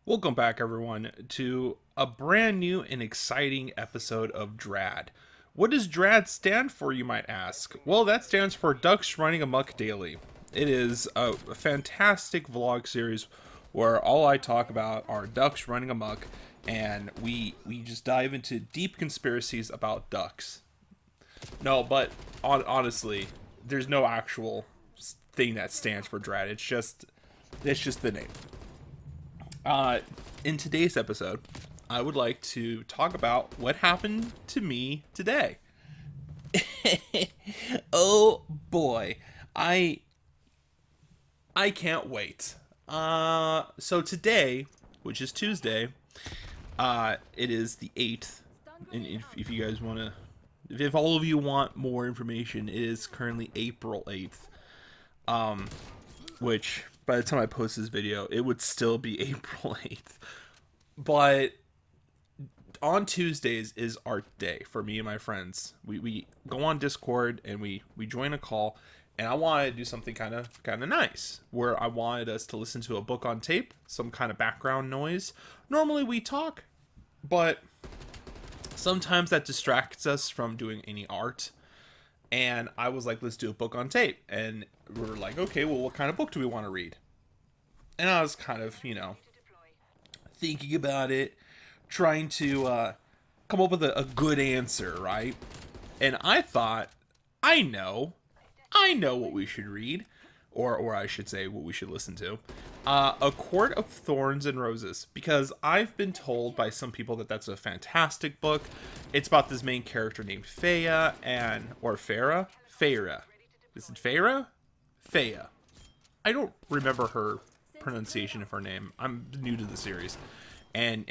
Welcome back, everyone, to a brand new and exciting episode of D.R.A.D. What does D.R.A.D stand for, you might ask? Well, that stands for Ducks Running Amok Daily. It is a fantastic vlog series where all I talk about are ducks running amok, and we just dive into deep conspiracies about ducks. No, but honestly, there's no actual thing that stands for D.R.A.D. It's just the name. Uh, in today's episode, I would like to talk about what happened to me today. Oh boy, I I can't wait. So today, which is Tuesday, it is the 8th, and if you guys want to, if all of you want more information, it is currently April 8th. Which by the time I post this video, it would still be April 8th. But on Tuesdays is art day for me and my friends. We go on Discord and we join a call, and I wanted to do something kind of nice where I wanted us to listen to a book on tape, some kind of background noise. Normally we talk, but sometimes that distracts us from doing any art. And I was like, let's do a book on tape. And we were like, okay, well, what kind of book do we want to read? And I was kind of, thinking about it, trying to come up with a good answer, right? And I thought, I know, I know what we should read, or I should say, what we should listen to. A Court of Thorns and Roses, because I've been told by some people that that's a fantastic book. It's about this main character named Feyre or Farah? Feyre. Is it Feyre? Feyre. I don't remember her pronunciation of her name. I'm new to the series. And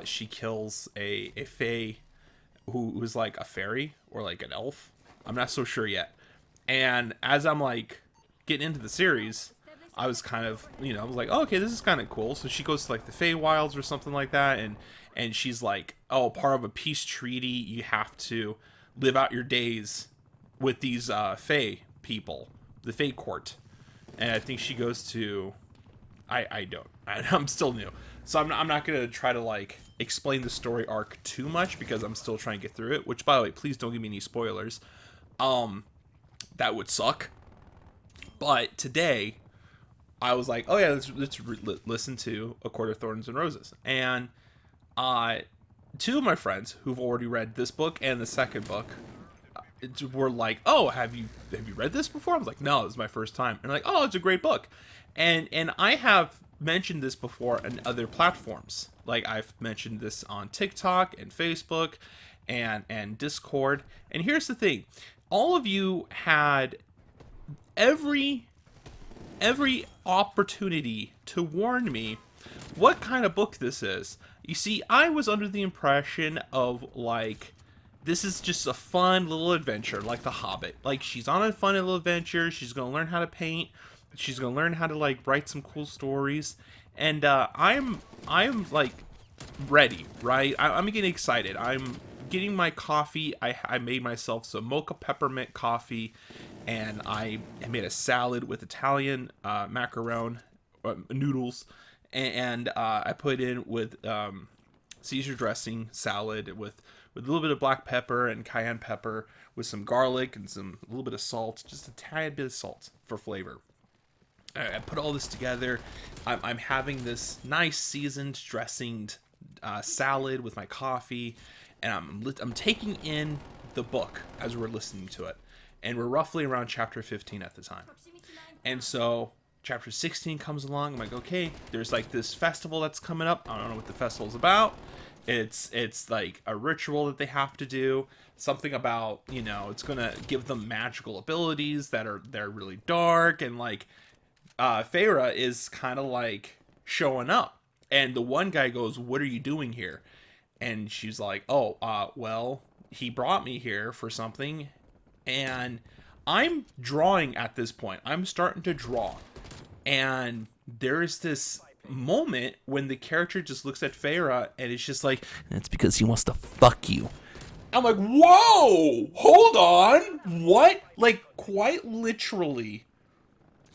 she kills a fae who's like a fairy or like an elf. I'm not so sure yet. And as I'm like getting into the series, I was kind of, I was like, oh, okay, this is kind of cool. So she goes to like the Feywilds or something like that, and she's like, oh, part of a peace treaty, you have to live out your days with these Fey people, the Fey court. And I think she goes to, I'm still new, so I'm not gonna try to like explain the story arc too much because I'm still trying to get through it. Which, by the way, please don't give me any spoilers. That would suck. But today, I was like, oh yeah, let's listen to A Court of Thorns and Roses. And two of my friends who've already read this book and the second book were like, oh, have you read this before? I was like, no, this is my first time. And like, oh, it's a great book. And I have mentioned this before on other platforms. Like I've mentioned this on TikTok and Facebook and Discord. And here's the thing. All of you had every opportunity to warn me what kind of book this is. You see, I was under the impression of like, this is just a fun little adventure, like The Hobbit. Like, she's on a fun little adventure. She's gonna learn how to paint. She's gonna learn how to like write some cool stories. And I'm like ready, right? I'm getting excited. I'm getting my coffee. I made myself some mocha peppermint coffee, and I made a salad with Italian macaron noodles, and I put in with Caesar dressing salad with a little bit of black pepper and cayenne pepper with some garlic and a little bit of salt, just a tiny bit of salt for flavor. I put all this together. I'm having this nice seasoned dressinged salad with my coffee, and I'm taking in the book as we're listening to it, and we're roughly around chapter 15 at the time. And so chapter 16 comes along. I'm like, okay, there's like this festival that's coming up. I don't know what the festival's about. It's like a ritual that they have to do. Something about, it's gonna give them magical abilities they're really dark, and like Feyre is kind of like showing up, and the one guy goes, "What are you doing here?" And she's like, "Oh, well, he brought me here for something." And I'm drawing at this point. I'm starting to draw, and there's this moment when the character just looks at Feyre, and it's just like, "That's because he wants to fuck you." I'm like, "Whoa, hold on, what?" Like, quite literally,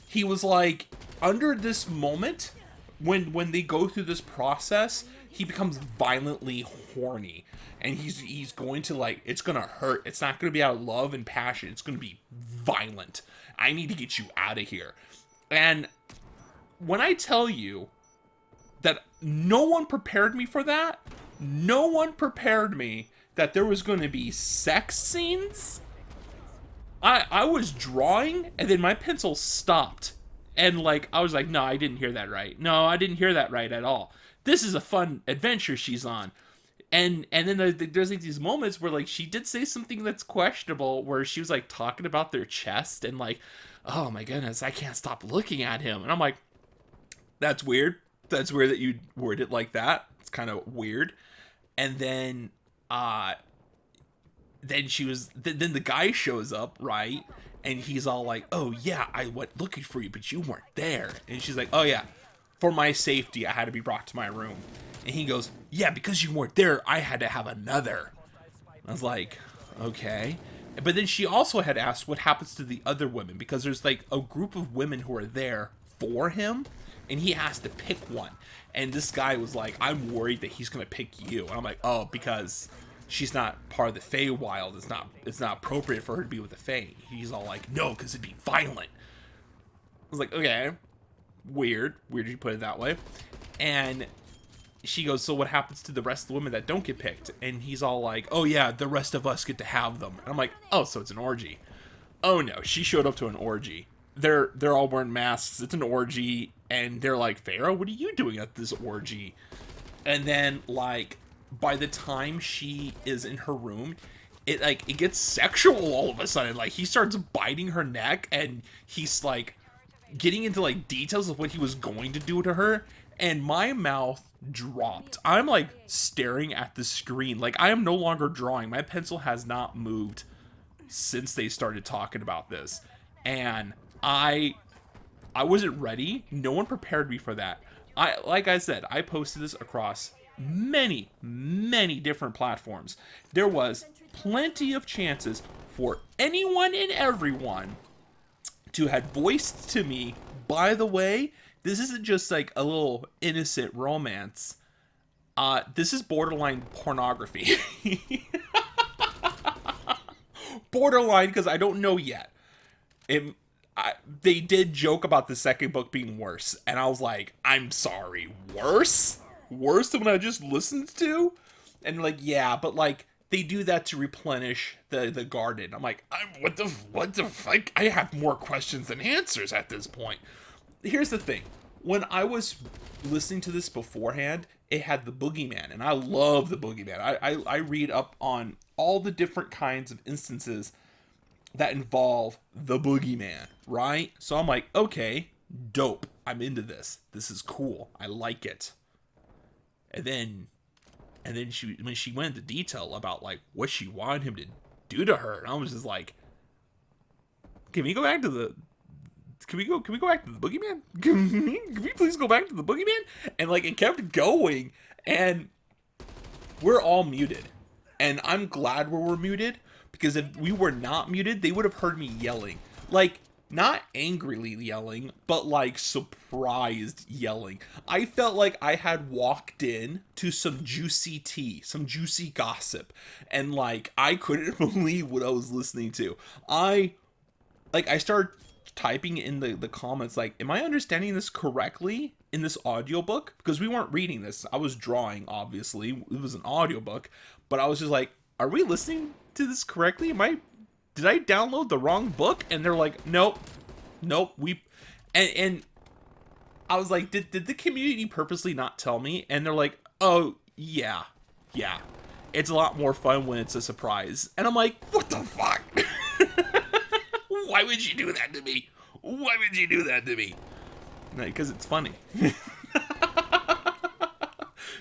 he was like, under this moment, when they go through this process, he becomes violently horny, and he's going to, like, it's gonna hurt. It's not gonna be out of love and passion. It's gonna be violent. I need to get you out of here. And when I tell you that no one prepared me for that, no one prepared me that there was going to be sex scenes. I was drawing, and then my pencil stopped. And, like, I was like, no, I didn't hear that right. No, I didn't hear that right at all. This is a fun adventure she's on. And then there's like these moments where, like, she did say something that's questionable, where she was, like, talking about their chest, and, like, oh my goodness, I can't stop looking at him. And I'm like, that's weird. That's weird that you word it like that. It's kind of weird. And then then the guy shows up, right? And he's all like, oh yeah, I went looking for you, but you weren't there. And she's like, oh yeah, for my safety, I had to be brought to my room. And he goes, yeah, because you weren't there, I had to have another. I was like, okay. But then she also had asked what happens to the other women, because there's like a group of women who are there for him, and he has to pick one. And this guy was like, I'm worried that he's gonna pick you. And I'm like, oh, because she's not part of the Feywild. It's not appropriate for her to be with the Fey. He's all like, no, because it'd be violent. I was like, okay, weird you put it that way. And she goes, so what happens to the rest of the women that don't get picked? And he's all like, oh yeah, the rest of us get to have them. And I'm like, oh, so it's an orgy. Oh no, she showed up to an orgy. They're all wearing masks. It's an orgy. And they're like, Pharaoh, what are you doing at this orgy? And then, like, by the time she is in her room, it gets sexual all of a sudden. Like, he starts biting her neck, and he's like getting into like details of what he was going to do to her, and my mouth dropped. I'm like staring at the screen. Like, I am no longer drawing. My pencil has not moved since they started talking about this. And I wasn't ready. No one prepared me for that. Like I said, I posted this across many different platforms. There was plenty of chances for anyone and everyone to have voiced to me, by the way, this isn't just like a little innocent romance. This is borderline pornography. Borderline, because I don't know yet. They did joke about the second book being worse, and I was like, I'm sorry, worse? Worse than what I just listened to? And like, yeah, but like, they do that to replenish the garden. I'm like, what the fuck? I have more questions than answers at this point. Here's the thing. When I was listening to this beforehand, it had the boogeyman, and I love the boogeyman. I read up on all the different kinds of instances that involve the boogeyman, right? So I'm like, okay, dope. I'm into this. This is cool. I like it. And then when she went into detail about like what she wanted him to do to her, and I was just like, can we go back to the boogeyman? Can we please go back to the boogeyman? And like, it kept going, and we're all muted. And I'm glad we were muted, because if we were not muted, they would have heard me yelling. Like, not angrily yelling, but like surprised yelling. I felt like I had walked in to some juicy tea, some juicy gossip, and like, I couldn't believe what I was listening to. I started typing in the comments like, am I understanding this correctly in this audiobook? Because we weren't reading this. I was drawing, obviously. It was an audiobook, but I was just like, are we listening to this correctly? Did I download the wrong book? And they're like, nope, and I was like, did the community purposely not tell me? And they're like, oh yeah, it's a lot more fun when it's a surprise. And I'm like, what the fuck? Why would you do that to me? Why would you do that to me? Because it's funny.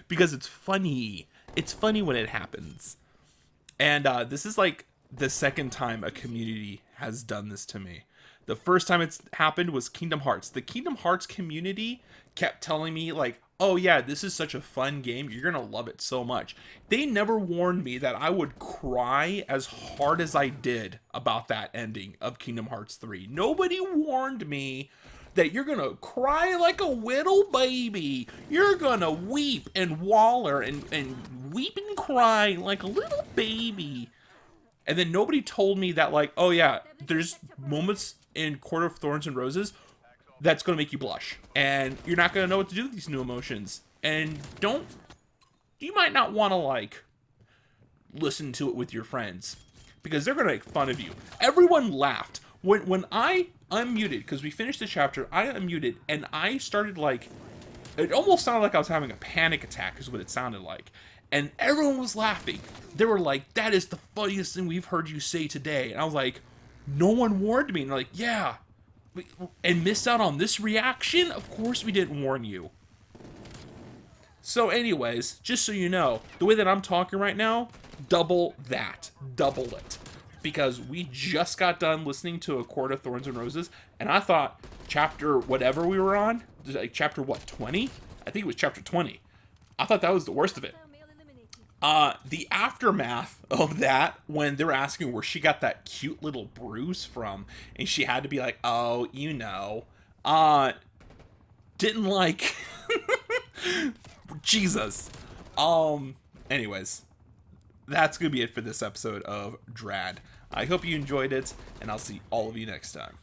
Because it's funny. It's funny when it happens. And this is like the second time a community has done this to me. The first time it's happened was Kingdom Hearts. The Kingdom Hearts community kept telling me like, oh yeah, this is such a fun game. You're going to love it so much. They never warned me that I would cry as hard as I did about that ending of Kingdom Hearts 3. Nobody warned me that you're gonna cry like a little baby. You're gonna weep and waller and weep and cry like a little baby. And then nobody told me that, like, oh yeah, there's moments in Court of Thorns and Roses that's gonna make you blush. And you're not gonna know what to do with these new emotions. And you might not wanna, like, listen to it with your friends. Because they're gonna make fun of you. Everyone laughed. When I unmuted, because we finished the chapter, I unmuted, and I started, like, it almost sounded like I was having a panic attack, is what it sounded like. And everyone was laughing. They were like, that is the funniest thing we've heard you say today. And I was like, no one warned me. And they're like, yeah. And missed out on this reaction? Of course we didn't warn you. So anyways, just so you know, the way that I'm talking right now, double that. Double it. Because we just got done listening to A Court of Thorns and Roses, and I thought chapter whatever we were on, like chapter what, 20? I think it was chapter 20. I thought that was the worst of it. The aftermath of that, when they were asking where she got that cute little bruise from, and she had to be like, oh, you know, didn't like, Jesus. Anyways, that's gonna be it for this episode of D.R.A.D. I hope you enjoyed it, and I'll see all of you next time.